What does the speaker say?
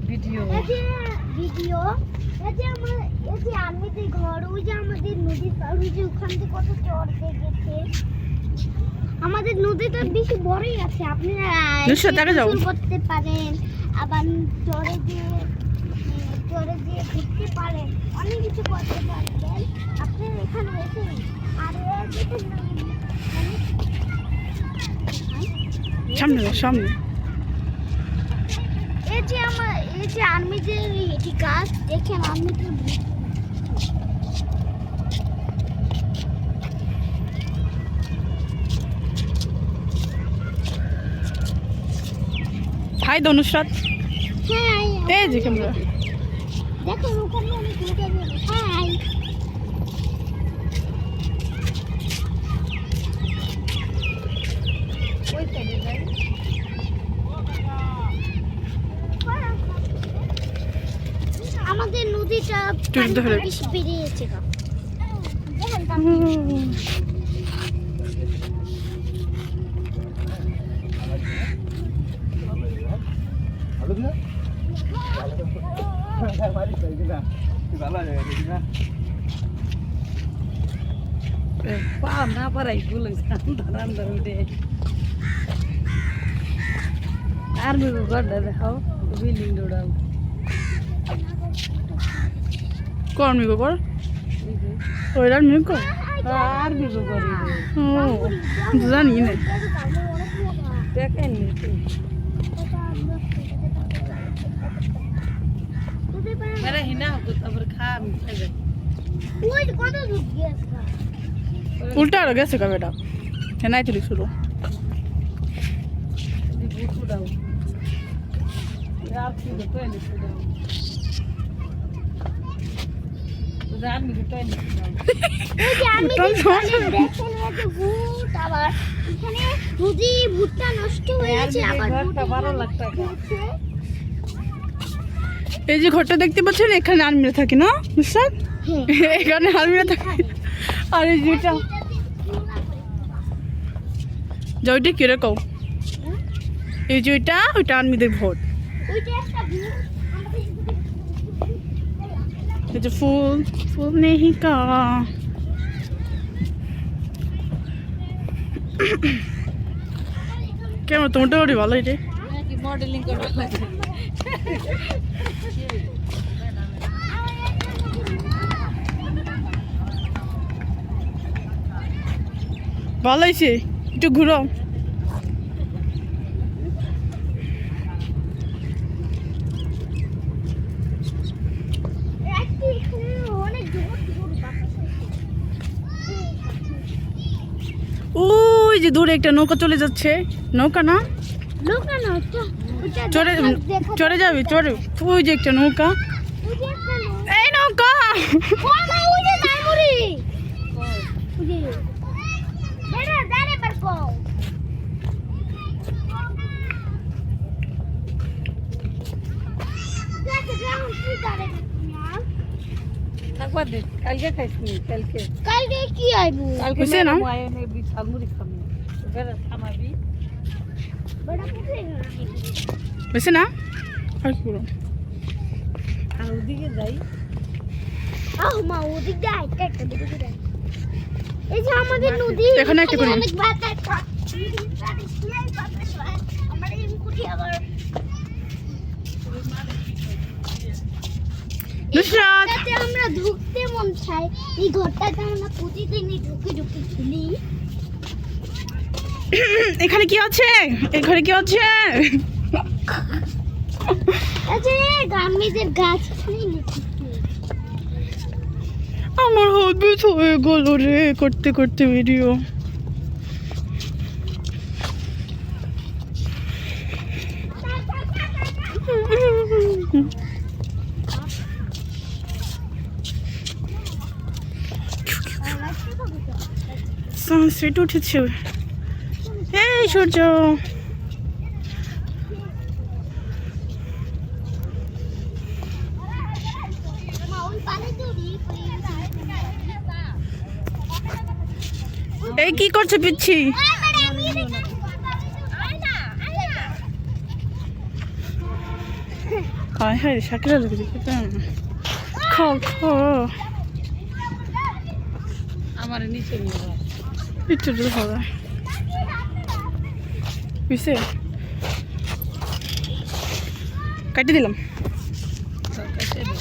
Video video এই যে আমাদের ঘর, ওই যে আমাদের নদীর পার, ওই যে ওখান থেকে কত চর দেখেছে। আমাদের নদীটা বেশি বড়ই আছে, আপনারা গোসল করতে পারেন, আবার চরে দিয়ে ঘুরতে পারেন, অনেক কিছু করতে পারবেন আপনারা এখানে এসে। আর সামনে এই যে আর্মিদের এটি গাছ দেখেন, আর্মিদের হাই ধনুষরাত। হ্যাঁ এই যে ক্যামেরা দেখো, ওখানে অনেক লোক আছে। হাই ওই সাইডে যাই। আমাদের নদীটা বেশি বেরিয়েছে। পা না পারাই ভুল উঠে আর গড়টা দেখাও, বিল্ডিং দৌড়াও কোন মিগো কর ওইটার মিগো কর আর বিগো করি ও জানি না দেখেন মেরা হিনা হতো তারপর খা আমি খাই যাই। উল্টা আর গেছে কা বেটা হেনাই তুলি শুরু উঠাও আর কি তো এনে উঠাও উদার মি তো এনে ভুট্টা নষ্ট হয়ে গেছে, আবার ভুট্টা 12 লাখ টাকা। এই যে ঘরটা দেখতে পাচ্ছেন, এখানে আর্মিরা থাকে না বুঝছেন, এখানে আর্মিরা থাকে। আর এই যেটা ওইটা কিরকম, এই যে ওইটা আর্মিদের ভোট। এই যে ফুল নেই কা কেমন তোমারটা ওটি ভালো এটা কি মডেলিং করতে লাগে। ভালো হয়েছে, একটু ঘুরো। ওই যে দূরে একটা নৌকা চলে যাচ্ছে, নৌকা না চড়ে যাবি চড়ে, ওই যে একটা নৌকা, এই নৌকা একবার দে, কালকে খাইছি, কালকে কি আইবো? কালকে বুঝছে না? না আয়নে বিশাল মুড়ি খাবো বেড়া থামাবি বুঝছে না আর কি করো? আর ওদিকে যাই। মা ওদিক দিয়ে একটা দিকে যাই। এই যে আমাদের নদী, এখানে একটা করি। অনেক বাতাস আমাদের মুকুটি আবার নুসরাত এটাতে আমরা ঢুকতে মন চায়। এই ঘরটাতে আমরা প্রতিদিনই ঢুকে খেলি। এখানে কি আছে, এই ঘরে কি আছে? আচ্ছা গামিদের গাছ নেই নাকি? আমার হাত ব্যথা হয়ে গেল রে করতে করতে ভিডিও। সানসেট উঠেছে, এই সূর্য এই কি করছে পিচ্ছি? হায় হায় শাকিলা লেগে দেখি খাও খাও আমার নিচে নিয়ে যাও। একটু খাওয়া বুঝছে কাটি দিলাম। তো কেটে দে।